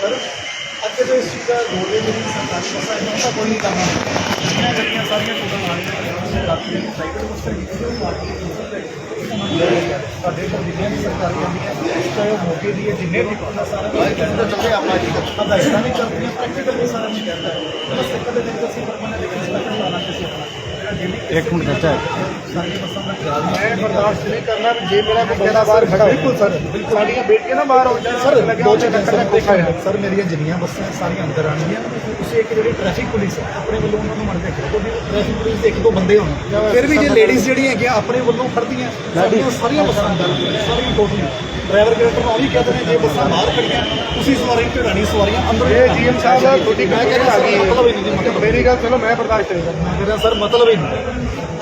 Sir अगे तो इस चीज़ का रोडवेज की सरकारी बसा इन्होंने कोई नहीं करना जिन्हें गड्डियाँ सारिया टोटल आ रही प्राइवेट बस साढ़े को जिन्हें भी सरकारी आँदियाँ चाहे वो मौके दी है जिन्हें भी सारा चलते हदायत भी करती हैं प्रैक्टिकल भी सारा नहीं कहता है बस एक दिन दसी परमानेंट इंस्पेक्टर लाना किसी अपना एक मिनट चाचा मैं बर्दाश्त नहीं करना जे मेरा कोई बंदा बाहर खड़ा बिल्कुल सर साड़ियाँ बेटियाँ ना बाहर हो जाए सर दो चक्कर सर मेरिया जिन्नियां बसां सारियां अंदर आनियां ਤੁਸੀਂ ਇੱਕ ਜਿਹੜੀ ਟ੍ਰੈਫਿਕ ਪੁਲਿਸ ਹੈ ਆਪਣੇ ਵੱਲੋਂ ਉਹਨਾਂ ਨੂੰ ਮੜ ਕੇ ਰੱਖੋ ਕਿ ਟ੍ਰੈਫਿਕ ਪੁਲਿਸ ਦੇ ਇੱਕ ਦੋ ਬੰਦੇ ਹੋਣ ਫਿਰ ਵੀ ਜੇ ਲੇਡੀਜ਼ ਜਿਹੜੀਆਂ ਹੈਗੀਆਂ ਆਪਣੇ ਵੱਲੋਂ ਖੜਦੀਆਂ ਸਾਰੀਆਂ ਬੱਸਾਂ ਅੰਦਰ ਸਾਰੀਆਂ ਟੋਟਲ ਡਰਾਈਵਰ ਕਨੈਕਟਰ ਨੂੰ ਵੀ ਕਹਿੰਦੇ ਨੇ ਜੇ ਬੱਸਾਂ ਬਾਹਰ ਖੜੀਆਂ ਤੁਸੀਂ ਸਵਾਰੀ ਢੜਾਣੀ ਸਵਾਰੀਆਂ ਅੰਦਰ ਇਹ ਜੀਐਮ ਸਾਹਿਬ ਦਾ ਤੁਹਾਡੀ ਮੈਂ ਕਹਿੰਦਾ ਆ ਗਈ ਮਤਲਬ ਹੀ ਨਹੀਂ ਮੇਰੀ ਗੱਲ ਚਲੋ ਮੈਂ ਬਰਦਾਸ਼ਤ ਨਹੀਂ ਕਰਦਾ ਮੈਂ ਕਹਿੰਦਾ ਸਰ ਮਤਲਬ ਹੀ ਨਹੀਂ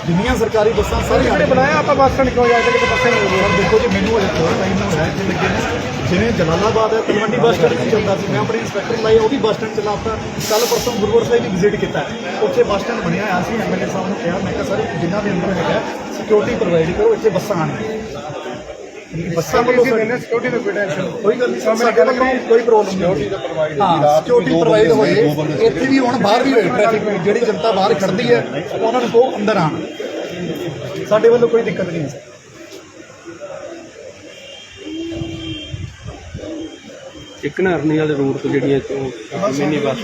जिन्नियां सरकारी बसां सारे बनाया आप बस स्टैंड क्यों जाते कि बसें नहीं हो देखो जी मैनू अजे थोड़ा टाइम होया इतने लगे ने जिन्हें जलालाबाद है तलवंडी बस स्टैंड भी चलता मैं अपने इंस्पैक्टर लाई वो भी बस स्टैंड चलाता कल परसों गुरुवार साहिब भी विजिट किया उत्थे बस स्टैंड बनया होया सी MLA साहब ने कहा मैं कहा सर जिन्हों के अंदर है सिक्योरिटी प्रोवाइड करो इतने बसां आने बसां सिक्योरिटी का कोई टेंशन कोई गल नहीं कोई प्रॉब्लम नहीं हाँ सिक्योरिटी प्रोवाइड हो इतने भी हुण बाहर भी होए ट्रैफिक में जिहड़ी जनता बाहर खड़दी है उन्होंने को अंदर आण साडे वालों कोई दिक्कत नहीं है एक ना अरनी वाले रोड तो जी मिनी बस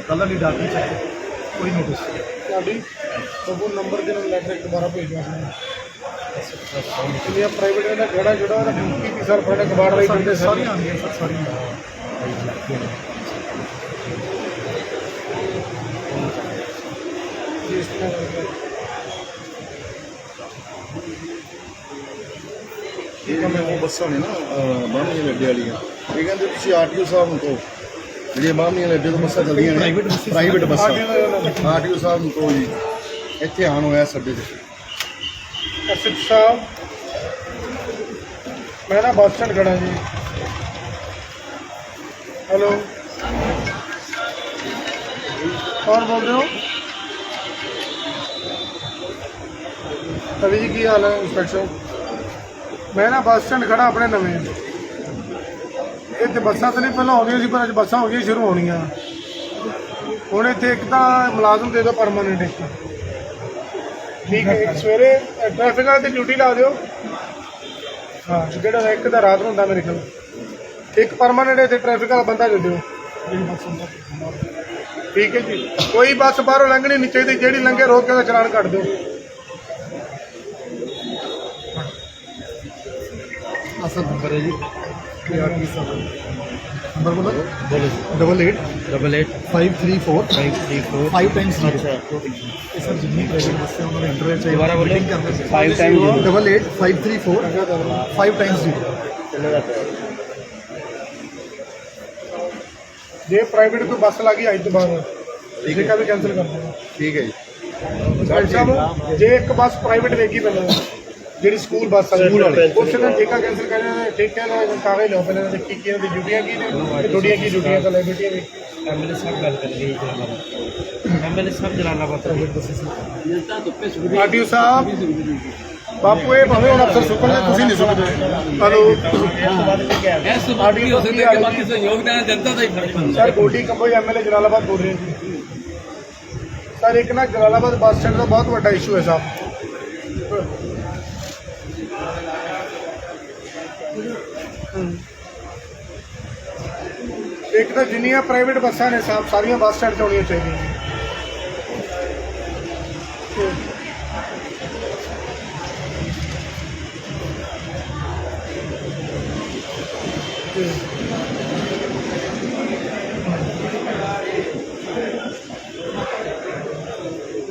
कल वाली डाक कोई नोटिस सबू नंबर दिन लैटर दोबारा भेजना प्राइवेट का गड़ा जोड़ा सर पहले कबाड़ रही बंदे सारी आनी सर सारी वो बसा ने ना बाहमियां अड्डे वाली ये कहते RTO साहब को जी बाहमियां अड्डे तो बसा चलदियां प्राइवेट बसा RTO साहब को जी इतने आन होया सड्डे साहब मैं ना बस स्टैंड खड़ा जी हेलो कौन बोल रहे हो रवि जी की हाल है इंस्पैक्टर मैं ना बस स्टैंड खड़ा अपने नवे इतने बसा तो नहीं पहले हो गई पर अज बसा हो गई शुरू होनिया हुण इत्थे एक तो मुलाजम दे दो परमानेंट एक ठीक है सवेरे ट्रैफिक वाले ड्यूटी ला दो हाँ जो एक तो रात में होंगे मेरे ख्याल एक परमानेंट इतने ट्रैफिक वाला बंदा दे दो ठीक है जी कोई बस बाहरों लंघनी नहीं चाहिए जी लंघे रोक के चलान कट दो असल नंबर है जी नंबर बोलो 8888 534 सर जितनी प्राइवेट बस है उन्होंने इंटरव्यू चाहिए दोबारा बोलो 8888 534 जे प्राइवेट कोई बस लगी आज तो बाद ठीक है भी कैंसिल कर देना ठीक है जी जे एक बस प्राइवेट लेगी पहले जी स्कूल बस स्कूल वाले उसने ठेका कैंसिल करना ठेके कागज लो पहले की ड्यूटियाँ की थोड़ियाँ की ड्यूटियाँ का लाइब्रेटियाँ भी MLA साहब गल कर रही MLA साहब जलालाबाद RTO साहब बापू ये भावे हम अफसर सुकने तुसी नहीं सुकते हेलो RTO सर गोटी कंबोज MLA जलालाबाद बोल रहे हैं सर एक ना जलालाबाद बस स्टैंड का बहुत बड़ा इशू है साहब एक तो जिन्नियां प्राइवेट बसा ने साहब सारिया बस स्टैंड होनी चाहिए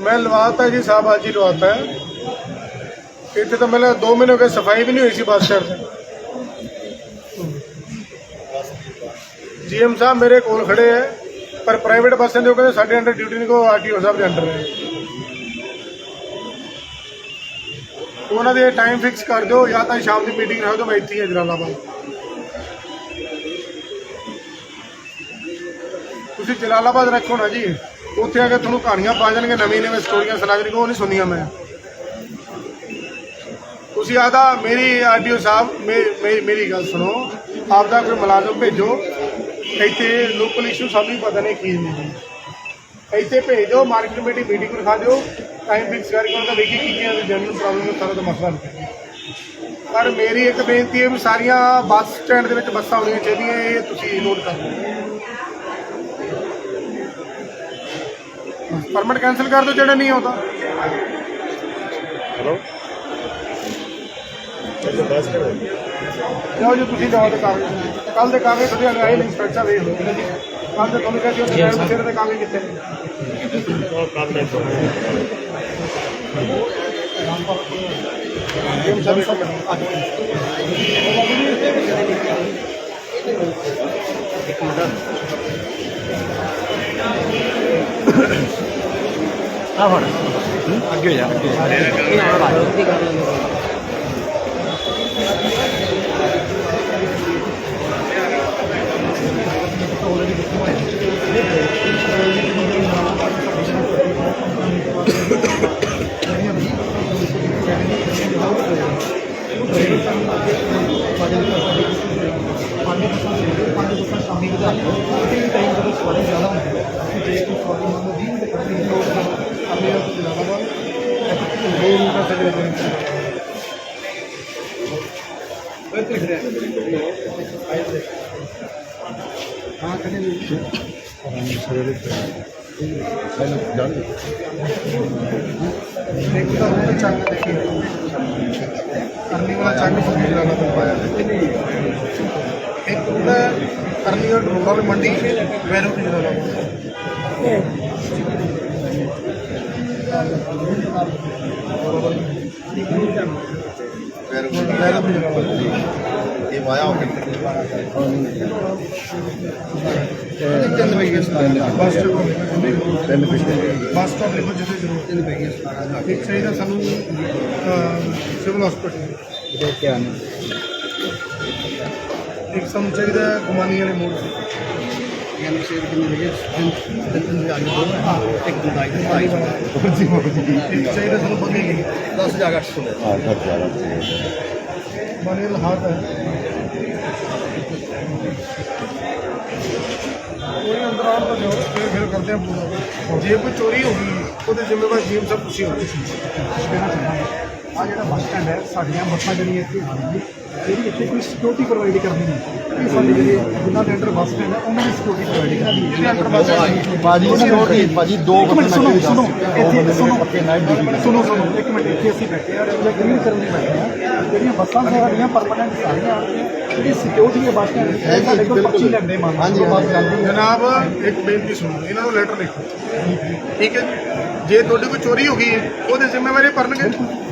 मैं लवाता जी साहब आज ही लवाता है इतने तो मैंने 2 महीने हो गए सफाई भी नहीं हुई सी बस स्टैंड से GM साहब मेरे कोल खड़े है पर प्राइवेट बस जो कहते साढ़े अंडर ड्यूटी नहीं को RTO साहब के अंडर है उन्होंने टाइम फिक्स कर दो या तो शाम की मीटिंग रखो तो मैं इतनी है जलालाबाद ਤੁਸੀਂ ਜਲਾਲਾਬਾਦ ਰੱਖੋ ਨਾ ਜੀ, ਉੱਥੇ ਆ ਕੇ ਤੁਹਾਨੂੰ ਕਹਾਣੀਆਂ ਪਾ ਜਾਣਗੇ, ਨਵੀਂ ਸਟੋਰੀਆਂ ਸੁਣਾ ਦੇਣਗੇ, ਉਹ ਨਹੀਂ ਸੁਣੀਆਂ ਮੈਂ। ਤੁਸੀਂ ਆਦਾ ਮੇਰੀ ਆਰਟੀਓ ਸਾਹਿਬ ਮੇਰੀ ਗੱਲ ਸੁਣੋ, ਆਪਦਾ ਕੋਈ ਮੁਲਾਜ਼ਮ ਭੇਜੋ ਇੱਥੇ, ਲੋਕਲ ਇਸ਼ੂ ਸਭ ਨੂੰ ਪਤਾ ਨਹੀਂ ਕੀ ਨੇ, ਇੱਥੇ ਭੇਜ ਦਿਓ, ਮਾਰਕੀਟ ਕਮੇਟੀ ਮੀਟਿੰਗ ਰਖਾ ਦਿਓ, ਟਾਈਮ ਫਿਕਸ ਕਰਕੇ ਉਹਨਾਂ ਦਾ ਵੇਖੀ ਕੀ ਜਨਰਲ ਪ੍ਰੋਬਲਮ ਨੂੰ ਸਾਰਾ ਦਾ ਮਸਲਾ ਨਿਕਲੇ। ਪਰ ਮੇਰੀ ਇੱਕ ਬੇਨਤੀ ਹੈ ਵੀ ਸਾਰੀਆਂ ਬੱਸ ਸਟੈਂਡ ਦੇ ਵਿੱਚ ਬੱਸਾਂ ਹੋਣੀਆਂ ਚਾਹੀਦੀਆਂ, ਇਹ ਤੁਸੀਂ ਨੋਟ ਕਰ ਲਓ। ਪਰਮਿਟ ਕੈਂਸਲ ਕਰ ਦਿਓ ਜਿਹੜਾ ਨਹੀਂ ਆਉਂਦਾ। ਹੈਲੋ ਜਾਓ ਜੀ ਤੁਸੀਂ ਜਾਓ ਤੇ ਕਾਗਜ਼, ਕੱਲ ਦੇ ਕਾਗਜ਼ ਤੁਸੀਂ ਆਏ ਨਹੀਂ, ਇੰਸਪੈਕਟਰ ਵੇਖ ਲਓ ਜੀ, ਕੱਲ ਦੇ ਤੁਹਾਨੂੰ ਕਹਿੰਦੇ ਹੋ ਲੈਣ ਬਸੇਰੇ ਦੇ ਕਾਗਜ਼ ਕਿੱਥੇ ਨੇ? ਅੱਗੇ ਜਾ ਸ਼ਾਮੀ ਵਧਾ ਲਓ, ਕਿਉਂਕਿ ਟਾਈਮ ਜਦੋਂ ਸਵਾਰੀ ਜ਼ਿਆਦਾ ਹੁੰਦੀ ਹੈ, ਜੇ ਕੋਈ ਸਵਾਰੀ ਮੰਨ ਲਓ 20 ਮਿੰਟ ਕੱਢਣੀ ਹੈ ਤਾਂ ਆਪਣੇ ਆਪ ਜਲਾਲਾਬਾਦ ਦੋ ਰੂਟਾਂ ਤੇ ਜਿਹੜੇ ਹਾਂ ਕਦੇ ਵੀ ਇੱਕ ਤਾਂ ਰੂਟ ਚੱਕ ਦੇਖੀ ਕਰਨੀ ਵਾਲਾ ਚੱਕ ਫੁੱਕੀ ਜਲਾਣਾ ਤੋਂ ਪਾਇਆ, ਇੱਕ ਰੂਟ ਕਰਨੀ और ढोला में मंडी वैरू की ये वाया हो बस स्टॉप लिखो जिसे जरूरत एक चाहिए सानू सिविल हॉस्पिटल, एक सानू चाहिए गुमानी वाले मोड़ एक चाहिए सानू बदली 10,800 मानी हाथ है कोई अंदर आउट तो जो फिर करते हैं पूरा, जे कोई चोरी होगी वो जिम्मेवार जीएम सब खुशी होगी। ਆ ਜਿਹੜਾ ਬੱਸ ਸਟੈਂਡ ਹੈ, ਸਾਡੀਆਂ ਬੱਸਾਂ ਜਿਹੜੀਆਂ ਇੱਥੇ ਆਉਣਗੀਆਂ, ਜਿਹੜੀ ਇੱਥੇ ਕੋਈ ਸਿਕਿਉਰਿਟੀ ਪ੍ਰੋਵਾਈਡ ਕਰਨੀ ਹੈ, ਇਹ ਸਾਡੇ ਜਿਹੜੇ ਜਿਨ੍ਹਾਂ ਦੇ ਅੰਡਰ ਬੱਸ ਸਟੈਂਡ ਹੈ ਉਹਨਾਂ ਦੀ ਸਿਕਿਉਰਿਟੀ ਪ੍ਰੋਵਾਈਡ ਕਰਨੀ ਹੈ। ਜਿਹਦੇ ਅੰਡਰ ਬੱਸ ਭਾਜੀ ਦੋ ਸੁਣੋ ਇੱਥੇ ਸੁਣੋ ਇੱਕ ਮਿੰਟ, ਇੱਥੇ ਅਸੀਂ ਬੈਠੇ ਹਾਂ ਜਾਂ ਕਲੀਅਰ ਕਰਨ ਲਈ ਬੈਠੇ ਹਾਂ, ਜਿਹੜੀਆਂ ਬੱਸਾਂ ਸਾਡੀਆਂ ਪਰਮਾਨੈਂਟ ਸਾਰੀਆਂ ਆਉਣਗੀਆਂ, ਜਿਹੜੀ ਸਿਕਿਉਰਿਟੀ ਹੈ ਬੱਸ ਸਟੈਂਡ ਦੀ ਸਾਡੇ ਕੋਲ 25 ਲੈਂਦੇ ਮੰਨ ਲਓ ਬੱਸ ਜਾਂਦੀ ਹੈ। जनाब एक बेनती सुनो, इन्हों लैटर लिखो, ठीक है जी, जे थोड़ी कोई चोरी हो गई वो जिम्मेवारी भरनगे।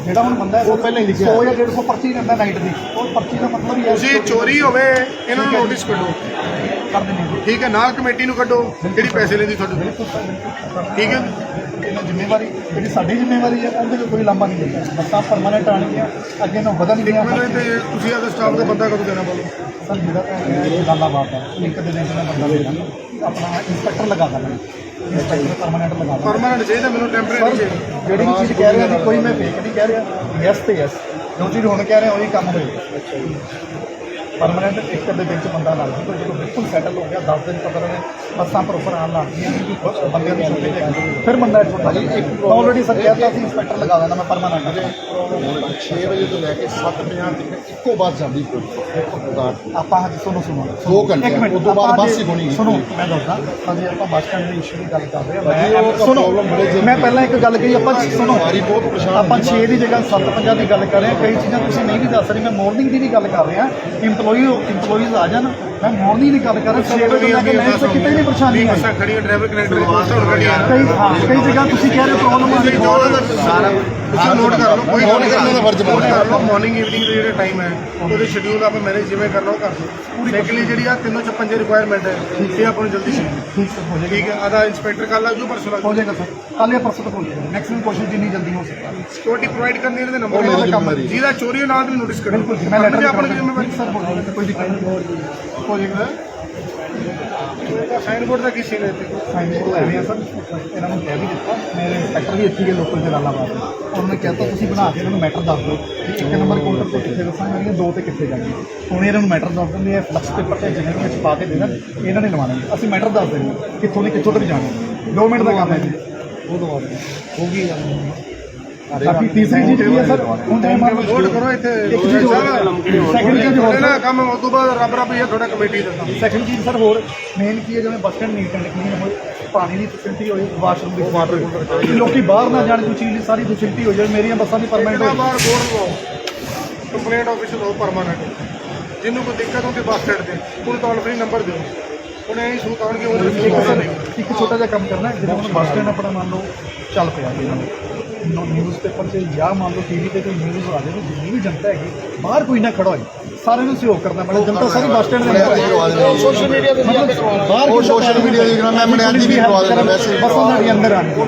ਜਿਹੜਾ ਹੁਣ ਬੰਦਾ ਉਹ ਪਹਿਲਾਂ ਹੀ ਲਿਖਿਆ 100 ਜਾਂ 150 ਪਰਚੀ ਲੈਂਦਾ ਨਾਈਟ ਦੀ, ਉਹ ਪਰਚੀ ਦਾ ਮਤਲਬ ਹੀ ਹੈ ਤੁਸੀਂ ਚੋਰੀ ਹੋਵੇ ਇਹਨਾਂ ਨੂੰ ਨੋਟਿਸ ਕੱਢੋ, ਕਰ ਦਿੰਦੇ ਠੀਕ ਹੈ, ਨਾਲ ਕਮੇਟੀ ਨੂੰ ਕੱਢੋ ਜਿਹੜੀ ਪੈਸੇ ਲੈਂਦੀ ਤੁਹਾਡੇ ਤੋਂ, ਠੀਕ ਹੈ। ਇਹਨਾਂ ਜ਼ਿੰਮੇਵਾਰੀ ਜਿਹੜੀ ਸਾਡੀ ਜ਼ਿੰਮੇਵਾਰੀ ਹੈ, ਉਹਦੇ 'ਚ ਕੋਈ ਲਾਂਭਾ ਨਹੀਂ ਲੈਂਦਾ। ਬੱਸਾਂ ਪਰਮਾਨੈਂਟ ਆਉਣਗੀਆਂ, ਅੱਗੇ ਨੂੰ ਵਧਣਗੀਆਂ। ਮੈਨੂੰ ਤੇ ਤੁਸੀਂ ਆਪਦੇ ਸਟਾਫ ਦਾ ਬੰਦਾ ਕਦੋਂ ਦੇਣਾ ਬੋਲੋ? ਸਰ ਜਿਹੜਾ ਤਾਂ ਗੱਲਾਬਾਤ ਹੈ, ਇੱਕ ਦੇ ਦਿਨ ਦਾ ਬੰਦਾ ਦੇ ਦਾਂਗੇ, ਆਪਣਾ ਇੰਸਪੈਕਟਰ ਲਗਾ ਦਾਂਗੇ, ਇੰਸਪੈਕਟਰ ਪਰਮਾਨੈਂਟ ਲਗਾ ਦਾਂਗੇ। ਪਰਮਾਨੈਂਟ ਚਾਹੀਦਾ ਮੈਨੂੰ, ਟੈਂਪਰੇਰੀ ਚਾਹੀਦਾ। ਜਿਹੜੀ ਵੀ ਚੀਜ਼ ਕਹਿ ਰਿਹਾ ਜੀ, ਕੋਈ ਮੈਂ ਫੇਕ ਨਹੀਂ ਕਹਿ ਰਿਹਾ, ਯੈਸ ਤੇ ਯੈਸ, ਜੋ ਚੀਜ਼ ਹੁਣ ਕਹਿ ਰਿਹਾ ਉਹੀ ਕੰਮ ਹੋਏਗਾ। ਪਰਮਾਨੈਂਟ ਇੱਕ ਦੇ ਵਿੱਚ ਬੰਦਾ ਲੱਗ ਜੂਗਾ, ਜਦੋਂ ਬਿਲਕੁਲ ਸੈਟਲ ਹੋ ਗਿਆ 10 ਦਿਨ ਤੱਕ ਉਹਨੇ ਬੱਸਾਂ ਪ੍ਰੋਪਰ ਆਉਣ ਲੱਗ ਗਈਆਂ, ਬੰਦੇ ਨੂੰ ਛੁੱਟੀ ਦੇ ਫਿਰ ਬੰਦਾ ਐਡਮਿਟ ਭਾਜੀ ਆਲਰੇਡੀ ਸਰ ਕਹਿ ਦਿੱਤਾ ਸੀ ਇੰਸਪੈਕਟਰ ਲਗਾ ਦੇਣਾ ਮੈਂ ਪਰਮਾਨੈਂਟ। 6 ਵਜੇ ਤੋਂ ਲੈ ਕੇ 7:50 ਤੱਕ ਇੱਕੋ ਬੱਸ ਜਾਂਦੀ ਕੋਈ ਆਪਾਂ ਹਜੇ ਸੁਣੋ 2 ਘੰਟੇ ਉਸ ਤੋਂ ਬਾਅਦ ਬੱਸ ਹੀ ਹੋਣੀ। ਸੁਣੋ ਮੈਂ ਦੱਸਦਾ, ਹਜੇ ਆਪਾਂ ਬੱਸ ਸਟੈਂਡ ਦੇ ਇਸ਼ੂ ਦੀ ਗੱਲ ਕਰ ਰਹੇ ਭਾਜੀ, ਹਾਂ। ਉਹ ਸੁਣੋ ਪ੍ਰੋਬਲਮ ਬੜੇ ਜ਼ਰੂਰੀ ਮੈਂ ਪਹਿਲਾਂ ਇੱਕ ਗੱਲ ਕਹੀ, ਆਪਾਂ ਸੁਣੋ ਵਾਰੀ ਬਹੁਤ ਪਰੇਸ਼ਾਨ ਆਪਾਂ 6 ਦੀ ਜਗ੍ਹਾ 7:50 ਦੀ ਗੱਲ ਕਰ ਰਹੇ ਹਾਂ। ਕਈ ਚੀਜ਼ਾਂ ਤੁਸੀਂ ਨਹੀਂ ਵੀ ਦੱਸ ਰਹੇ, ਮੈਂ ਮਾਰਨਿੰਗ ਦੀ ਵੀ ਗੱਲ ਕਰ ਰਿਹਾ। ਇੰਪਲੋਈਜ਼ ਆ ਜਾਣ, ਮੈਂ ਮਾਰਨਿੰਗ ਦੀ ਗੱਲ ਕਰ ਰਿਹਾ। 6 ਵਜੇ ਲੈ ਕੇ ਮੈਂ ਤਾਂ ਕਿਤੇ ਨਹੀਂ ਪਰੇਸ਼ਾਨੀ ਆਈ। ਬੱਸਾਂ ਖੜੀਆਂ, ਡਰਾਈਵਰ ਕਨੈਕਟਰ ਦੀ ਪੋਸਟਾਂ ਹੁਣ ਖੜੀਆਂ। ਕਈ ਜਗ੍ਹਾ ਤੁਸੀਂ ਕਹਿ ਰਹੇ ਪ੍ਰੋਬਲਮ ਆ ਰਹੀ ਸਾਰਾ ਤੁਸੀਂ ਨੋਟ ਕਰ ਲਓ, ਕੋਈ ਨੋਟ ਕਰਨਾ ਦਾ ਫਰਜ਼ ਬਣਦਾ ਕਰ ਲਓ। ਮਾਰਨਿੰਗ ਈਵਨਿੰਗ ਦੇ ਜਿਹੜੇ ਟਾਈਮ ਹੈ ਉਹਦੇ ਸ਼ਡਿਊਲ ਆਪਾਂ ਮੈਨੇਜ ਜਿਵੇਂ ਕਰਨਾ ਉਹ ਕਰ ਲਓ। ਸੈਕੰਡਲੀ ਜਿਹੜੀ ਆ 356 ਰਿਕੁਆਇਰਮੈਂਟ ਹੈ ਇਹ ਆਪਾਂ ਨੂੰ ਜਲਦੀ ਚਾਹੀਦੀ, ਠੀਕ ਹੈ। ਆਦਾ ਇੰਸਪੈਕਟਰ ਕੱਲ ਆ ਜੂ, ਪਰਸੋਂ ਹੋ ਜਾਏਗਾ ਸਰ, ਕੱਲ੍ਹ ਜਾਂ ਪਰਸੋਂ ਤੱਕ ਹੋ ਜਾਏਗਾ। ਮੈਕਸਿਮਮ ਕੋਸ਼ਿਸ਼ ਜਿੰਨੀ ਜਲਦੀ ਹੋ ਸਕੇ। ਸਿਕਿਉਰਿਟੀ ਪ੍ਰੋਵਾਈਡ ਕਰਨੀ ਇਹਦੇ ਉਹ ਨੰਬਰ ਮੇਰੀ ਦਾ ਕੰਮ ਹੈ। ਜ਼ਿੰਮੇਵਾਰੀ। ਜਿਹਦਾ ਚੋਰੀ ਨਾਲ ਵੀ ਨੋਟਿਸ ਕਰੋ। ਬਿਲकुल मैं लेटर ਆਪਣੀ ਜ਼ਿੰਮੇਵਾਰੀ सर हो जाएगा, कोई दिक्कत नहीं हो जाएगा। ਸਾਈਨ ਬੋਰਡ ਦਾ ਕੀ ਸੀਨ ਹੈ ਇੱਥੇ? ਸਾਈਨ ਬੋਰਡ ਐਵੇਂ ਆ ਸਰ, ਇਹਨਾਂ ਨੂੰ ਕਹਿ ਵੀ ਦਿੱਤਾ, ਮੇਰੇ ਇੰਸਪੈਕਟਰ ਵੀ ਇੱਥੇ ਹੀ ਲੋਕਲ ਜਲਾਲਾਬਾਦ, ਉਹਨਾਂ ਨੇ ਕਹਿਤਾ ਤੁਸੀਂ ਬਣਾ ਕੇ ਇਹਨਾਂ ਨੂੰ ਮੈਟਰ ਦੱਸ ਦਿਓ ਕਿ 1 ਨੰਬਰ ਕਾਊਂਟਰ ਤੇ ਕਿੱਥੇ ਦੱਸਾਂਗੇ, 2 ਤੇ ਕਿੱਥੇ ਜਾਣੀ। ਹੁਣ ਇਹਨਾਂ ਨੂੰ ਮੈਟਰ ਦੱਸ ਦਿੰਦੇ ਆ, ਫਲਕਸ ਪੇਪਰ ਤੇ ਜਿਹਨਾਂ ਵਿੱਚ ਪਾ ਕੇ ਦੇਣਾ, ਇਹਨਾਂ ਨੇ ਲਵਾਉਣਾ। ਅਸੀਂ ਮੈਟਰ ਦੱਸ ਦਿੰਦੇ ਕਿੱਥੋਂ ਨਹੀਂ ਕਿੱਥੋਂ ਤੱਕ ਜਾਣਾ, 2 ਮਿੰਟ ਦਾ ਕੰਮ ਹੈ ਜੀ, ਉਹ ਦਵਾ ਦਿੰਦੇ ਹੋ ਗਈ ਗੱਲ। ਬਾਕੀ ਤੀਸਰੀ ਚੀਜ਼ ਕੀ ਹੈ ਸਰ, ਹੁਣ ਜੇ ਮੰਨ ਲਓ ਨੋਟ ਕਰੋ ਇੱਥੇ ਇੱਕ ਚੀਜ਼ ਹੋਰ, ਸੈਕਿੰਡ ਚੀਜ਼ ਹੋਰ ਨਾ ਕੰਮ ਉਸ ਤੋਂ ਬਾਅਦ ਰੱਬ ਰੱਬ ਹੀ ਹੈ ਤੁਹਾਡਾ ਕਮੇਟੀ ਦਾ ਕੰਮ। ਸੈਕਿੰਡ ਚੀਜ਼ ਸਰ ਹੋਰ ਮੇਨ ਕੀ ਹੈ, ਜਿਵੇਂ bus stand neat and clean ਹੋਏ, ਪਾਣੀ ਦੀ ਫੈਸਿਲਿਟੀ ਹੋਏ, ਵਾਸ਼ਰੂਮ ਦੀ ਵਾਟਰ ਲੋਕੀ ਬਾਹਰ ਨਾ ਜਾਣ, ਕੋਈ ਚੀਜ਼ ਦੀ ਸਾਰੀ ਫੈਸਿਲਿਟੀ ਹੋ ਜਾਵੇ। ਮੇਰੀਆਂ ਬੱਸਾਂ ਦੀ ਪਰਮਾਨੈਂਟ ਬਾਰ ਬੋਰਡ ਲਵਾਓ, ਕੰਪਲੇਂਟ ਆਫਿਸ ਲਓ ਪਰਮਾਨੈਂਟ। ਜਿਹਨੂੰ ਕੋਈ ਦਿੱਕਤ ਹੁੰਦੀ ਬੱਸ ਸਟੈਂਡ ਤੇ ਉਹਨੂੰ ਟੋਲ ਫ੍ਰੀ ਨੰਬਰ ਦਿਓ, ਉਹਨੇ ਇਹੀ ਸੂਤ ਆਉਣਗੇ ਉਹਦੇ ਵਿੱਚ ਇੱਕ ਛੋਟਾ ਜਿਹਾ ਕੰਮ ਕਰਨਾ, ਜਿਹੜਾ ਹੁਣ ਬੱਸ ਸਟੈਂਡ ਆਪਣਾ ਮੰਨ ਲਓ ਚੱਲ ਪਿਆ ਇਹਨਾਂ ਨੂੰ ਨਿਊਜ਼ਪੇਪਰ 'ਚ ਜਾਂ ਮੰਨ ਲਓ ਟੀਵੀ ਤੇ ਕੋਈ ਨਿਊਜ਼ ਆ ਜਾਵੇ, ਜਿੰਨੀ ਵੀ ਜਨਤਾ ਹੈਗੀ ਬਾਹਰ ਕੋਈ ਨਾ ਖੜਾ ਹੋਏ, ਸਾਰਿਆਂ ਨੂੰ ਸਹਿਯੋਗ ਕਰਨਾ ਪੈਣਾ। ਜਨਤਾ ਸਾਰੀ ਬੱਸ ਸਟੈਂਡ ਦੇ ਸੋਸ਼ਲ ਮੀਡੀਆ ਤੇ ਬਾਹਰ ਉਹ ਸੋਸ਼ਲ ਮੀਡੀਆ ਦੀ ਮੈਂ ਮਨਿਆਦੀ ਵੀ ਕਰਵਾ ਦਿੰਦਾ ਵੈਸੇ ਬੱਸਾਂ ਸਾਡੀਆਂ ਅੰਦਰ ਆਉਣਗੀਆਂ,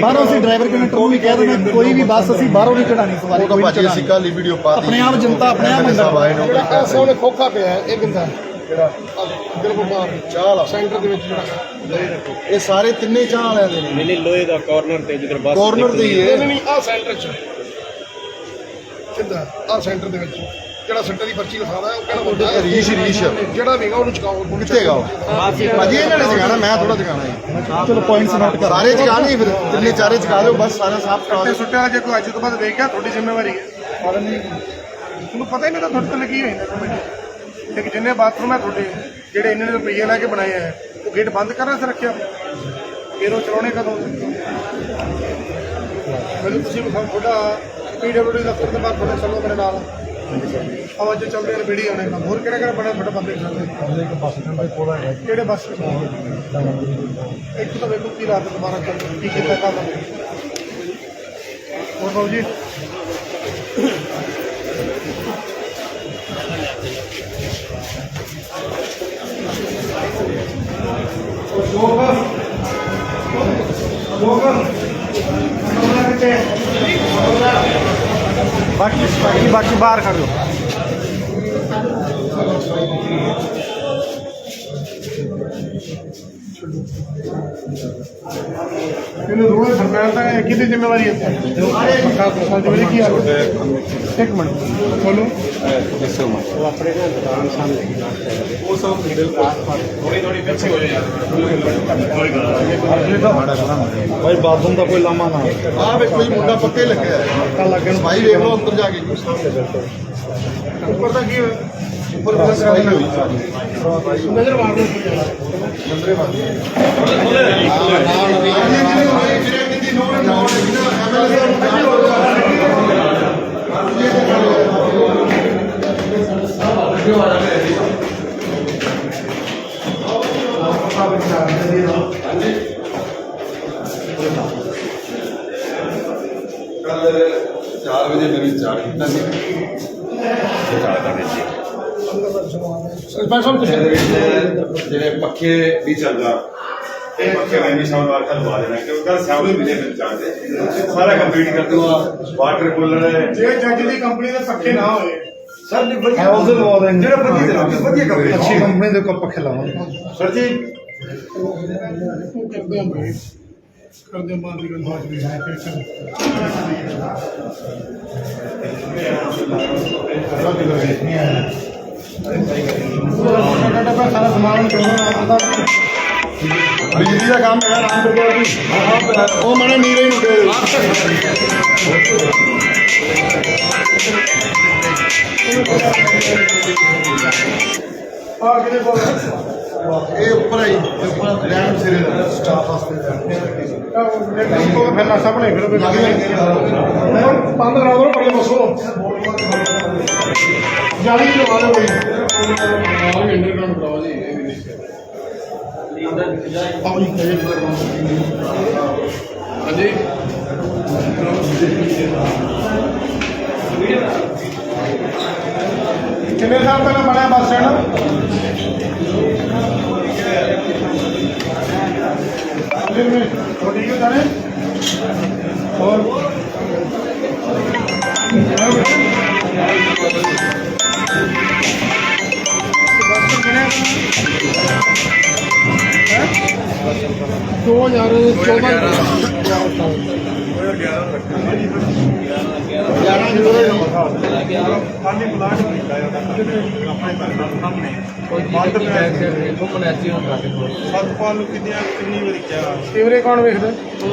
ਬਾਹਰੋਂ ਅਸੀਂ ਡਰਾਈਵਰ ਕੰਡਕਟਰ ਨੂੰ ਵੀ ਕਹਿ ਦੇਣਾ ਕੋਈ ਵੀ ਬੱਸ ਅਸੀਂ ਬਾਹਰੋਂ ਨਹੀਂ ਚੜਾਣੀ ਸਵਾਰੀ, ਉਹ ਤਾਂ ਕੋਈ ਭਾਜੀ ਨਹੀਂ ਅਸੀਂ ਚੜਾਉਣੀ। ਕੱਲ ਹੀ ਵੀਡੀਓ ਪਾਤੀ ਆਪਣੇ ਆਪ ਜਨਤਾ ਆਪਣੇ ਆਪ ਅੰਦਰ ਜਿਹੜਾ ਸਾਹਮਣੇ ਖੋਖਾ ਪਿਆ ਹੈ, ਇਹ ਬਿੰਦਾ ਜਿਹੜਾ ਬਿਲਕੁਲ ਬਾਹਰ ਚਾਹ ਵਾਲਾ ਸੈਂਟਰ ਦੇ ਵਿੱਚ ਜਿਹੜਾ ਇਹ ਸਾਰੇ ਤਿੰਨੇ ਚਾਹ ਵਾਲਿਆਂ ਦੇ ਨੇ। ਨਹੀਂ ਲੋਹੇ ਦਾ ਕਾਰਨਰ ਤੇ ਜਿੱਧਰ ਬੱਸ ਕਾਰਨਰ ਦੇ ਹੀ ਹੈ। ਨਹੀਂ ਆਹ ਸੈਂਟਰ 'ਚ ਕਿੱਦਾਂ ਆਹ ਸੈਂਟਰ ਦੇ ਵਿੱਚ ਜਿਹੜਾ ਸੱਟੇ ਦੀ ਪਰਚੀ ਲਿਖਾਉਂਦਾ ਹੈ ਉਹ ਕਿਹੜਾ ਬੰਦਾ ਹੈ? ਰੀਸ਼ ਜਿਹੜਾ ਵੀਗਾ ਉਹਨੂੰ ਚੁਕਾਓ। ਕਿੱਥੇ ਗਾਓ ਭਾਜੀ ਇਹਨਾਂ ਨੇ ਜਗਾਣਾ, ਮੈਂ ਥੋੜਾ ਜਗਾਣਾ ਹੈ। ਚਲੋ ਪੁਆਇੰਟਸ ਨੋਟ ਕਰ ਸਾਰੇ ਜਗਾ ਨਹੀਂ, ਫਿਰ ਤਿੰਨੇ ਚਾਰੇ ਜਗਾ ਦਿਓ, ਬਸ ਸਾਰਾ ਸਾਫ਼ ਕਰਾ ਸੱਟੇ ਦਿਓ। ਸੁੱਟੇ ਵਾਲਾ ਜੇ ਕੋਈ ਅੱਜ ਤੋਂ ਬਾਅਦ ਵੇਖ ਗਿਆ ਤੁਹਾਡੀ ਜ਼ਿੰਮੇਵਾਰੀ ਹੈ। ਤੁਹਾਨੂੰ ਪਤਾ ਹੀ ਨਹੀਂ ਤਾਂ ਤੁਹਾਡੇ ਤੇ ਲੱਗੀ ਹੋਈ ਹੈ ਕਮੇਟੀ। ਲੇਕਿਨ ਜਿੰਨੇ ਬਾਥਰੂਮ ਹੈ ਤੁਹਾਡੇ ਜਿਹੜੇ ਇੰਨੇ ਰੁਪਈਏ ਲੈ ਕੇ ਬਣਾਏ ਹੈ, ਉਹ ਗੇਟ ਬੰਦ ਕਰਨ ਸੇ ਰੱਖਿਆ, ਫਿਰ ਉਹ ਚਲਾਉਣੇ ਕਦੋਂ? ਮੈਨੂੰ ਤੁਸੀਂ ਵਿਖਾਓ ਤੁਹਾਡਾ PWD ਦਫ਼ਤਰ ਦੇ ਬਾਹਰ ਤੁਹਾਡੇ ਚੱਲੋ ਮੇਰੇ ਨਾਲ ਆਵਾਜ਼ ਚੱਲਦੇ ਨੇ ਵੀਡੀਓ ਆਉਣੇ ਕੰਮ। ਹੋਰ ਕਿਹੜਾ ਕਿਹੜਾ ਬੜਾ ਵੱਡਾ ਬੰਦੇ ਚੱਲਦੇ ਬੱਸ ਸਟੈਂਡ ਦਾ ਕੋਲ ਹੈ ਕਿਹੜੇ ਬੱਸ ਇੱਕ ਤਾਂ ਵੇਖੋ ਕੀ ਰਾਤ ਦੁਬਾਰਾ ਚੱਲ ਕੀ ਕੀਤਾ ਕੰਮ। ਹੋਰ ਬਾਬੂ ਜੀ ਬਾਕੀ ਬਾਹਰ ਖੜ ਲਓ। ਇਹਨੂੰ ਰੋਜ਼ ਸਰਕਾਰ ਦਾ ਕਿਹਦੀ ਜ਼ਿੰਮੇਵਾਰੀ ਹੈ? ਜ਼ਿੰਮੇਵਾਰੀ ਕੀ ਹੈ? ਇੱਕ ਮਿੰਟ ਬੋਲੋ। ਉਹ ਆਪਣੇ ਨਾਲ ਦੁਕਾਨ ਸਾਹਮਣੇ ਉਹ ਸਭ ਮਿਡਲ ਕਲਾਸ ਥੋੜੀ ਥੋੜੀ ਪਿੱਛੇ ਹੋ ਜਾਏ। ਭਾਈ ਬਾਥਰੂਮ ਦਾ ਕੋਈ ਲਾਮਾ ਨਾ ਆਹ ਵੇਖੋ ਜੀ ਮੁੰਡਾ ਪੱਕੇ ਲੱਗਿਆ ਹੈ। ਸਫਾਈ ਵੇਖ ਲਓ ਅੰਦਰ ਜਾ ਕੇ। ਉੱਪਰ ਦਾ ਕੀ ਹੋਇਆ? ਉੱਪਰ ਬਸ ਸਫਾਈ ਹੋਈ ਸਾਰੀ। ਨਜ਼ਰ ਮਾਰ ਲਓ। ਨੰਬਰੇ ਬੰਦ ਕੱਲ 4 ਵਜੇ ਮੇਰੀ ਚਾਰ ਕੀਤਾ ਸੀ। ਜਿਹੜੇ ਪੱਖੇ ਵੀ ਚੱਲਦਾ ਇਹ ਪੱਖੇ ਮੈਂ ਵੀ ਸਾਲ ਬਾਅਦ ਲਵਾ ਦੇਣਾ ਕਿਉਂਕਿ ਕੱਲ ਸਾਹਮਣੇ ਮਿਲੇ ਮਿਲ ਚਾਹते ਸਾਰਾ ਕੰਪਲੀਟ ਕਰ ਦੂੰਗਾ ਵਾਟਰ ਕੂਲਰ ਜੇ ਜੱਜ ਦੀ ਕੰਪਨੀ ਦੇ ਪੱਖੇ ਨਾ ਹੋਏ ਸਰ ਜੀ ਹੈ ਉਸ ਦੇ ਲਵਾ ਦੇਂਗੇ। ਜਿਹੜਾ ਵਧੀਆ ਕੰਪਨੀ ਅੱਛੀ ਕੰਪਨੀ ਦੇ ਕੋਲ ਪੱਖੇ ਲਾਵਾਂਗੇ। ਸਰ ਜੀ ਕਰਦੇ ਹਾਂ ਭਾਈ ਕਰਦੇ ਮਾਰ ਦੀ ਗੱਲ ਬਾਤ ਵੀ ਹੈ ਸਾਰਾ ਸਮਾਨ ਚੋਣਾ ਬਿਜਲੀ ਦਾ ਕੰਮ ਹੈਗਾ ਰਾਮਪੁਰ ਉਹ ਮਨੇ ਨੀਰੇ ਨੂੰ ਦੇ ਆ ਕਿਹਦੇ ਕੋਲ ਇਹ ਉੱਪਰ ਆਈ ਉੱਪਰ ਲੈਣ ਸਿਰੇ ਦਾ ਸਟਾਫ ਵਾਸਤੇ ਫਿਰ ਨਸ਼ਾ ਬਣੇ ਫਿਰ ਬੰਦ ਕਰਾ ਦੋ ਪਰੇ ਬਸੋ ਜਾਲੀ ਲਵਾ ਲਓ ਬਈ ਅੰਡਰਗਰਾਉਂਡ ਕਰਾਓ ਜੀ ਹਾਂਜੀ ਕਿੰਨੇ ਸਾਲ ਪਹਿਲਾਂ ਬਣਿਆ ਬੱਸ ਸਟੈਂਡ? ठीक है जाने और बस ਕੈਮਰੇ ਕੌਣ ਵੇਖਦਾ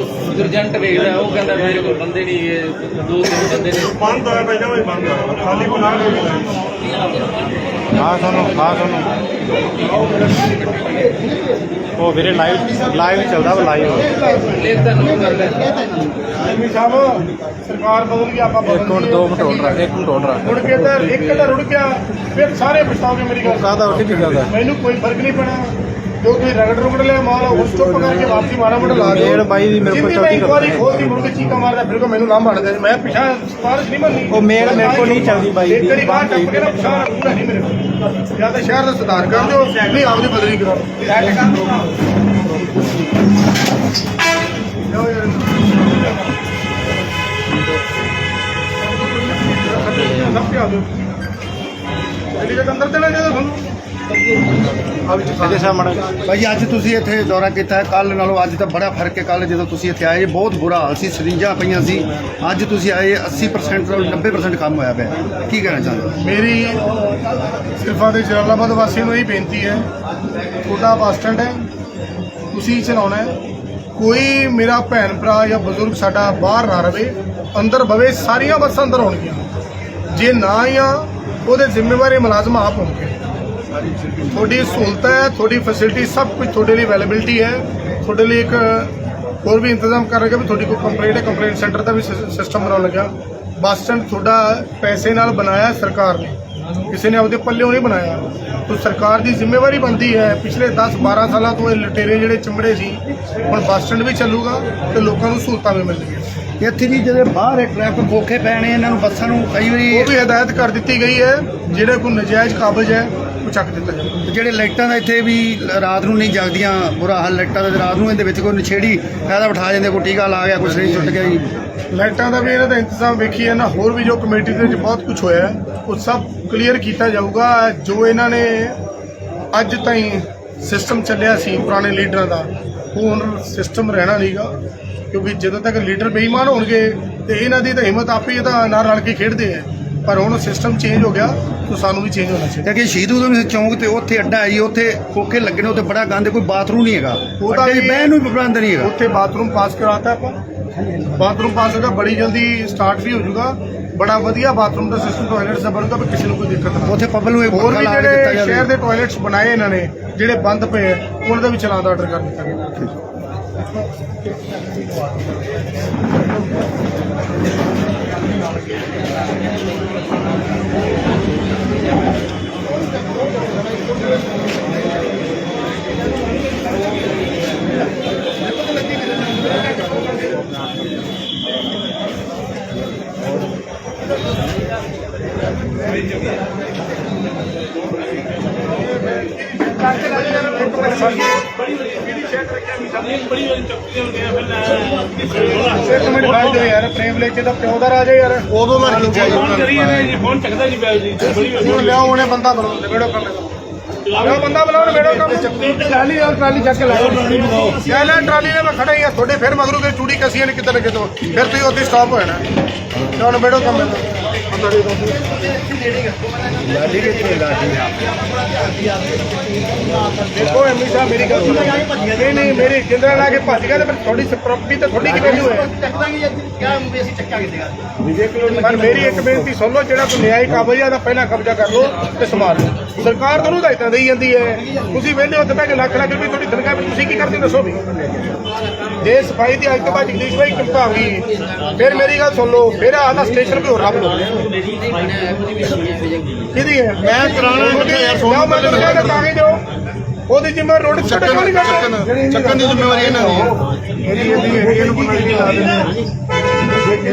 ਏਜੰਟ ਵੇਖਦਾ ਉਹ ਕਹਿੰਦਾ ਮੇਰੇ ਕੋਲ ਬੰਦੇ ਨਹੀਂ ਇਹ ਦੋ ਤਿੰਨ ਬੰਦੇ ਨੇ ਬੰਦ ਹੋਇਆ ਪਹਿਲਾਂ ਵੀ ਬੰਦ ਹੋਇਆ ਖਾਲੀ ਬੁਲਾ ਉਹ ਵੀਰੇ ਲਾਈਵ ਚੱਲਦਾ ਵਾ ਲਾਈਵ ਲੇਖਦਾ ਨੂੰ ਕਰਦਾ ਐਮੀ ਸਾਹਿਬ ਸਰਕਾਰ ਬਦਲ ਗਈ ਆਪਾਂ ਬਦਲ ਗਏ। 2 ਮਿੰਟ ਹੋਲਡ ਰੱਖ 1 ਮਿੰਟ ਹੋਲਡ ਰੱਖ ਮੁੜ ਕੇ ਤਾਂ ਇੱਕ ਤਾਂ ਰੁੜ ਗਿਆ ਫਿਰ ਸਾਰੇ ਪਛਤਾਓਗੇ ਮੇਰੀ ਗੱਲ ਕਾਹਦਾ ਉੱਠ ਕੀ ਕਰਦਾ ਮੈਨੂੰ ਕੋਈ ਫਰਕ ਨਹੀਂ ਪੈਣਾ ਜੋ ਤੁਸੀਂ ਰਗੜ ਲਿਆ ਮਾਲ ਉਸ ਚੁੱਪ ਕਰਕੇ ਵਾਪਸੀ ਮਾੜਾ ਮੋਟਾ ਲਾ ਦਿਓ ਡੇਢ ਬਾਈ ਦੀ ਮੇਰੇ ਕੋਲ ਜਿੰਨੀ ਮੈਂ ਚੌਕੀ ਇੱਕ ਵਾਰੀ ਖੋਲ ਦੀ ਮੁੜ ਕੇ ਚੀਕਾ ਮਾਰਦਾ ਫਿਰ ਕੋ ਮੈਨੂੰ ਲਾਂਭ ਬਣਦਾ ਮੈਂ ਪਿਛਾ ਸਪਾਰਸ਼ ਨਹੀਂ ਮੰਨੀ ਉਹ ਮੇਲ ਮੇਰੇ ਕੋਲ ਨਹੀਂ ਚੱਲਦੀ ਬਾਈ ਇੱਕ ਦੀ ਵਾਰੀ ਬਾਹਰ ਟੱਪ ਕੇ ਨਾ ਪਛਾਣ ਪੂਰਾ ਨਹੀਂ ਮੇਰੇ ਕੋਲ ਜਾਂ ਤਾਂ ਸ਼ਹਿਰ ਦਾ ਸੁਧਾਰ ਕਰ ਦਿਓ ਨਹੀਂ ਆਪਦੀ ਬਦਲੀ ਕਰਾ ਲਓ ਯਾਰ ਸਭ ਤੇ ਆ ਦਿਓ ਇਹਦੀ ਜਗ੍ਹਾ ਅੰਦਰ ਦੇਣਾ ਜਦੋਂ ਤੁਹਾਨੂੰ ਇਹਦੇ ਸਾਹਮਣੇ ਭਾਈ ਅੱਜ ਤੁਸੀਂ ਇੱਥੇ ਦੌਰਾ ਕੀਤਾ ਹੈ ਕੱਲ ਨਾਲੋਂ ਅੱਜ ਤਾਂ ਬੜਾ ਫਰਕ ਹੈ। ਕੱਲ ਜਦੋਂ ਤੁਸੀਂ ਇੱਥੇ ਆਏ ਬਹੁਤ ਬੁਰਾ ਹਾਲ ਸੀ, ਸਰਿੰਜਾਂ ਪਈਆਂ ਸੀ। ਅੱਜ ਤੁਸੀਂ ਆਏ 80% ਤੋਂ 90% ਕੰਮ ਹੋਇਆ ਪਿਆ। ਕੀ ਕਹਿਣਾ ਚਾਹੁੰਦੇ ਹੋ? ਮੇਰੀ ਸਿਰਫ ਆਦੇ ਜਲਾਲਾਬਾਦ ਵਾਸੀਆਂ ਨੂੰ ਇਹ ਬੇਨਤੀ ਹੈ, ਤੁਹਾਡਾ ਬੱਸ ਸਟੈਂਡ ਹੈ, ਤੁਸੀਂ ਚਲਾਉਣਾ ਹੈ। ਕੋਈ ਮੇਰਾ ਭੈਣ ਭਰਾ ਜਾਂ ਬਜ਼ੁਰਗ ਸਾਡਾ ਬਾਹਰ ਨਾ ਰਵੇ, ਅੰਦਰ ਬਵੇ। ਸਾਰੀਆਂ ਬੱਸਾਂ ਅੰਦਰ ਹੋਣਗੀਆਂ। ਜੇ ਨਾ ਆ ਉਹਦੇ ਜ਼ਿੰਮੇਵਾਰੀ ਮੁਲਾਜ਼ਮ ਆਪ ਹੋਣਗੇ। ਤੁਹਾਡੀ ਸਹੂਲਤ ਹੈ, ਤੁਹਾਡੀ ਫੈਸਿਲਿਟੀ ਸਭ ਕੁਝ ਤੁਹਾਡੇ ਲਈ ਅਵੇਲੇਬਿਲਿਟੀ ਹੈ। ਤੁਹਾਡੇ ਲਈ ਇੱਕ ਹੋਰ ਵੀ ਇੰਤਜ਼ਾਮ ਕਰ ਰਿਹਾ ਵੀ ਤੁਹਾਡੀ ਕੋਈ ਕੰਪਲੇਂਟ ਹੈ, ਕੰਪਲੇਂਟ ਸੈਂਟਰ ਦਾ ਵੀ ਸਿਸਟਮ ਬਣਾਉਣ ਲੱਗਾ। ਬੱਸ ਸਟੈਂਡ ਤੁਹਾਡਾ ਪੈਸੇ ਨਾਲ ਬਣਾਇਆ ਸਰਕਾਰ ਨੇ, ਕਿਸੇ ਨੇ ਆਪਦੇ ਪੱਲਿਓਂ ਨਹੀਂ ਬਣਾਇਆ। ਤਾਂ ਸਰਕਾਰ ਦੀ ਜ਼ਿੰਮੇਵਾਰੀ ਬਣਦੀ ਹੈ। ਪਿਛਲੇ 10-12 ਸਾਲਾਂ ਤੋਂ ਇਹ ਲੁਟੇਰੇ ਜਿਹੜੇ ਚਿੰਬੜੇ ਸੀ, ਹੁਣ ਬੱਸ ਸਟੈਂਡ ਵੀ ਚੱਲੂਗਾ ਤੇ ਲੋਕਾਂ ਨੂੰ ਸਹੂਲਤਾਂ ਵੀ ਮਿਲਣਗੀਆਂ। ਇੱਥੇ ਜੀ ਜਿਹੜੇ ਬਾਹਰ ਟ੍ਰੈਫਿਕ ਔਖੇ ਪੈਣੇ ਇਹਨਾਂ ਨੂੰ ਬੱਸਾਂ ਨੂੰ ਕਈ ਵਾਰੀ ਉਹ ਵੀ ਹਦਾਇਤ ਕਰ ਦਿੱਤੀ ਗਈ ਹੈ, ਜਿਹੜੇ ਕੋਈ ਨਜਾਇਜ਼ ਕਾਬਜ਼ ਹੈ ਉਹ ਚੱਕ ਦਿੱਤਾ ਜਾਵੇ। ਜਿਹੜੇ ਲਾਈਟਾਂ ਦਾ ਇੱਥੇ ਵੀ ਰਾਤ ਨੂੰ ਨਹੀਂ ਜਗਦੀਆਂ, ਬੁਰਾ ਹਾਲ ਲਾਈਟਾਂ ਦਾ ਰਾਤ ਨੂੰ ਇਹਦੇ ਵਿੱਚ ਕੋਈ ਨਛੇੜੀ ਫਾਇਦਾ ਉਠਾ ਜਾਂਦੇ, ਕੋਈ ਟੀਕਾ ਲਾ ਗਿਆ, ਕੋਈ ਸਰੀਰ ਟੁੱਟ ਗਿਆ ਜੀ। ਲਾਈਟਾਂ ਦਾ ਵੀ ਇਹਨਾਂ ਦਾ ਇੰਤਜ਼ਾਮ ਵੇਖੀਏ ਨਾ, ਹੋਰ ਵੀ ਜੋ ਕਮੇਟੀ ਦੇ ਵਿੱਚ ਬਹੁਤ ਕੁਝ ਹੋਇਆ ਹੈ, ਉਹ ਸਭ ਕਲੀਅਰ ਕੀਤਾ ਜਾਊਗਾ। ਜੋ ਇਹਨਾਂ ਨੇ ਅੱਜ ਤਾਈਂ ਸਿਸਟਮ ਚੱਲਿਆ ਸੀ ਪੁਰਾਣੇ ਲੀਡਰਾਂ ਦਾ, ਉਹ ਹੁਣ ਸਿਸਟਮ ਰਹਿਣਾ ਨਹੀਂਗਾ। ਕਿਉਂਕਿ ਜਦੋਂ ਤੱਕ ਲੀਡਰ ਬੇਈਮਾਨ ਹੋਣਗੇ ਤੇ ਇਹਨਾਂ ਦੀ ਤਾਂ ਹਿੰਮਤ ਆਪੇ ਇਹਦਾ ਨਾਲ ਰਲ ਕੇ ਖੇਡਦੇ ਆ। ਪਰ ਹੁਣ ਸਿਸਟਮ ਚੇਂਜ ਹੋ ਗਿਆ ਤਾਂ ਸਾਨੂੰ ਵੀ ਚੇਂਜ ਹੋਣਾ ਚਾਹੀਦਾ। ਕਿਉਂਕਿ ਸ਼ਹੀਦ ਊਧਮ ਸਿੰਘ ਚੌਂਕ ਤੇ ਉੱਥੇ ਅੱਡਾ ਹੈ ਜੀ, ਉੱਥੇ ਖੋਖੇ ਲੱਗੇ ਨੇ, ਉੱਥੇ ਬੜਾ ਗੰਦ, ਕੋਈ ਬਾਥਰੂਮ ਨਹੀਂ ਹੈਗਾ, ਉਹਦਾ ਅੱਡੇ 'ਚ ਵੀ ਬਹਿਣ ਨੂੰ ਵੀ ਪ੍ਰਬੰਧ ਨਹੀਂ ਹੈਗਾ। ਉੱਥੇ ਬਾਥਰੂਮ ਪਾਸ ਕਰਾਤਾ ਆਪਾਂ, ਬਾਥਰੂਮ ਪਾਸ ਹੋਗਾ, ਬੜੀ ਜਲਦੀ ਸਟਾਰਟ ਵੀ ਹੋ ਜਾਊਗਾ। ਬੜਾ ਵਧੀਆ ਬਾਥਰੂਮ ਦਾ ਸਿਸਟਮ, ਟਾਇਲਟਸ ਦਾ ਬਣੂਗਾ, ਵੀ ਕਿਸੇ ਨੂੰ ਕੋਈ ਦਿੱਕਤ ਨਾ। ਉੱਥੇ ਪਬਲਿਕ ਨੂੰ ਇੱਕ ਹੋਰ ਪੱਖਾ ਵੀ ਲਾ ਕੇ ਦਿੱਤਾ ਜਿਹੜੇ ਸ਼ਹਿਰ ਜਾਵੇ। ਦੇ ਟਾਇਲਟਸ ਬਣਾਏ ਇਹਨਾਂ ਨੇ, ਜਿਹੜੇ ਬੰਦ ਪਏ, ਉਹਨਾਂ ਦਾ ਵੀ ਚਲਾਨ ਦਾ ਆਰਡਰ ਕਰ ਦਿੱਤਾ ਗਿਆ। ਇੱਕ ਮਿੰਟ ਬਾਅਦ ਦਿਓ ਯਾਰ, ਫਰੇਮ ਲੈ ਕੇ ਤਾਂ ਪਿਓ ਦਾ ਰਾਜਾ ਯਾਰ। ਉਦੋਂ ਦਾ ਖਿੱਚਿਆ ਜੀ ਉਹਨਾਂ ਨੇ। ਫੋਨ ਚੱਕਦਾ ਨਹੀਂ ਪਿਆ ਜੀ ਹੁਣ ਲਿਆਓ, ਉਹਨੇ ਬੰਦਾ ਬਣਾਓ, ਨਿਬੇੜੋ ਕੰਮ ਇਹਦਾ। ਲਿਆਓ ਬੰਦਾ ਬਣਾਓ, ਨਿਬੇੜੋ ਕੰਮ। ਟਰਾਲੀ ਯਾਰ, ਟਰਾਲੀ ਚੱਕ ਕੇ ਲਾਓ। ਯਾਰ ਲੈ ਟਰਾਲੀ ਨੇ ਮੈਂ ਖੜਾ ਹੀ ਆ ਤੁਹਾਡੇ, ਫਿਰ ਮਗਰੋਂ ਤੇ ਚੂੜੀ ਕਸੀਆਂ ਨੇ ਕਿਤੇ ਨਾ ਕਿਤੋਂ, ਫਿਰ ਤੁਸੀਂ ਉੱਥੇ ਸਟਾਪ ਹੋ ਜਾਣਾ। ਲਿਆਓ, ਨਿਬੇੜੋ ਕੰਮ ਇਹਦਾ। ਦੇਖੋ ਐਮੀ ਸਾਹਿਬ ਮੇਰੀ ਗੱਲ ਸੁਣੋ। ਨਹੀਂ ਨਹੀਂ, ਮੇਰੀ ਜਿੰਦਰਾ ਲਾ ਕੇ ਭੱਜ ਗਿਆ ਤੇ ਫਿਰ ਤੁਹਾਡੀ ਪ੍ਰਾਪਰਟੀ ਤੇ ਤੁਹਾਡੀ ਕਿਵੇਂ ਹੋਏ। ਪਰ ਮੇਰੀ ਇੱਕ ਬੇਨਤੀ ਸੁਣ ਲਓ, ਜਿਹੜਾ ਕੋਈ ਨਿਆਇ ਕਾਬਜ਼ ਆ ਦਾ ਪਹਿਲਾਂ ਕਬਜ਼ਾ ਕਰ ਲਓ ਤੇ ਸੰਭਾਲ ਲਓ। ਸਰਕਾਰ ਤੁਹਾਨੂੰ ਹਦਾਇਤਾਂ ਦੇਈ ਜਾਂਦੀ ਹੈ, ਤੁਸੀਂ ਵਿਹਲੇ ਉੱਤੇ ਬਹਿ ਕੇ ਲੱਖ ਲੱਖ ਰੁਪਏ ਤੁਹਾਡੀ ਤਨਖਾਹ ਵੀ, ਤੁਸੀਂ ਕੀ ਕਰਦੇ ਦੱਸੋ ਵੀ। ਜੇ ਸਫਾਈ ਦੀ ਅੱਜ ਤੋਂ ਬਾਅਦ ਜਗਦੀਸ਼ ਭਾਈ ਕਿਰਪਾ ਹੋ ਗਈ, ਫਿਰ ਮੇਰੀ ਗੱਲ ਸੁਣ ਲਓ, ਫਿਰ ਆਦਾ ਸਟੇਸ਼ਨ ਵੀ ਹੋਰ ਰੱਬ ਲਓ। ਕਿਹਦੀ ਹੈ? ਮੈਂ ਕਰਾਣਾ ਯਾਰ ਲਿਆਓ, ਮੈਂ ਤੁਹਾਨੂੰ ਕਹਿੰਦਾ ਤਾਂ ਹੀ ਦਿਓ। ਉਹਦੀ ਜ਼ਿੰਮੇਵਾਰੀ ਰੋਡ ਚੱਕਣ ਚੱਕਣ ਦੀ ਜ਼ਿੰਮੇਵਾਰੀ ਇਹਨਾਂ ਦੀ ਹੈ।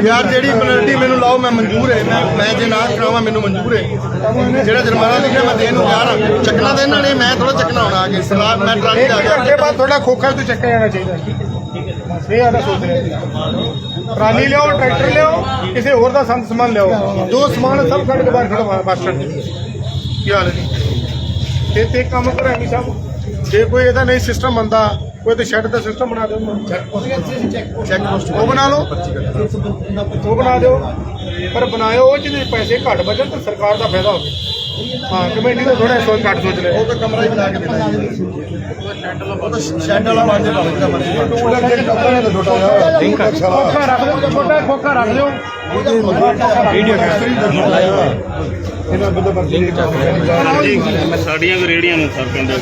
ਯਾਰ ਜਿਹੜੀ ਪੈਨਲਟੀ ਮੈਨੂੰ ਲਾਓ, ਮੈਂ ਮਨਜ਼ੂਰ ਹੈ। ਮੈਂ ਜੇ ਨਾ ਕਰਾਵਾਂ ਮੈਨੂੰ ਮਨਜ਼ੂਰ ਹੈ। ਜਿਹੜਾ ਜੁਰਮਾਨਾ ਲਿਖਿਆ ਮੈਂ ਦੇਣ ਨੂੰ ਤਿਆਰ ਹਾਂ। ਚੱਕਣਾ ਤਾਂ ਇਹਨਾਂ ਨੇ, ਮੈਂ ਥੋੜਾ ਚੱਕਣਾ ਹੋਣਾ ਆ ਕੇ ਸਲਾਹ। ਮੈਂ ਟਰਾਲੀ ਇੱਕ ਦਾ ਗਿਆ ਘੰਟੇ ਬਾਅਦ ਤੁਹਾਡਾ ਖੋਖਾ ਤੋਂ ਚੱਕਿਆ ਜਾਣਾ ਚਾਹੀਦਾ। ਇਹ ਆਦਾ ਸੋਚ ਰਿਹਾ। ਟਰਾਲੀ ਲਿਆਓ, ਟਰੈਕਟਰ ਲਿਆਓ, ਕਿਸੇ ਹੋਰ ਦਾ ਸੰਦ ਸਮਾਨ ਲਿਆਓ, ਜੋ ਸਮਾਨ ਸਭ ਕੱਢ ਕੇ ਬਾਹਰ ਖੜਵਾ ਬੱਸ ਸਟੈਂਡ। ਕੀ ਹਾਲ ਹੈ ਜੀ? ਤੇ ਕੰਮ ਕਰੋ ਐਮੀ ਸਾਹਿਬ, ਜੇ ਕੋਈ ਇਹਦਾ ਨਹੀਂ ਸਿਸਟਮ ਬੰਦਾ ਕੋਈ ਤੇ ਸ਼ੈੱਡ ਦਾ ਸਿਸਟਮ ਬਣਾ ਦਿਓ ਚੈੱਕ ਪੋਸਟ ਉਹ ਬਣਾ ਲਓ ਉਹ ਬਣਾ ਦਿਓ ਪਰ ਬਣਾਇਓ ਉਹ ਜਿਹਦੇ ਪੈਸੇ ਘੱਟ ਬਚਣ ਤੇ ਸਰਕਾਰ ਦਾ ਫਾਇਦਾ ਹੋਵੇ ਹਾਂ ਕਮੇਟੀ ਦਾ ਥੋੜਾ ਸੋਚ ਘੱਟ ਸੋਚ ਲੈ ਉਹ ਤਾਂ ਕਮਰਾ ਹੀ ਬਣਾ ਕੇ ਦੇਣਾ ਜੀ ਉਹ ਤਾਂ ਸ਼ੈੱਡ ਵਾਲਾ ਬਣ ਜਾਣਾ ਜਿਹੜਾ ਮਰਜ਼ੀ ਬਣ ਜਾਏ ਛੋਟਾ ਜਿਹਾ ਲਿੰਕ ਖੋਖਾ ਰੱਖ ਦਿਓ ਛੋਟਾ ਖੋਖਾ ਰੱਖ ਦਿਓ ਵੀਡੀਓ ਇਹਨਾਂ ਬੰਦਾ ਸਾਡੀਆਂ ਵੀ ਰੇੜੀਆਂ ਨੂੰ ਸਰ ਕਹਿੰਦੇ